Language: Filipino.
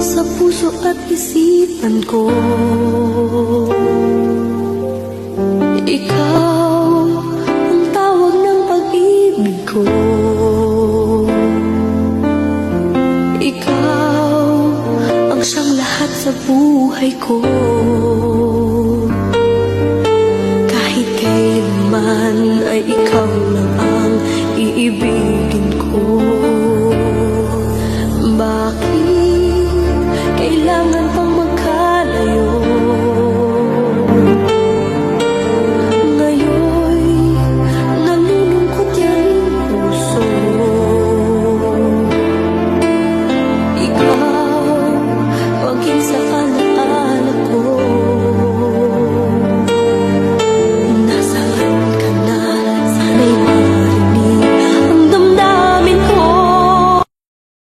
sa puso at isipan ko. Ikaw ang tawag ng pag-ibig ko. Ikaw ang siyang lahat sa buhay ko.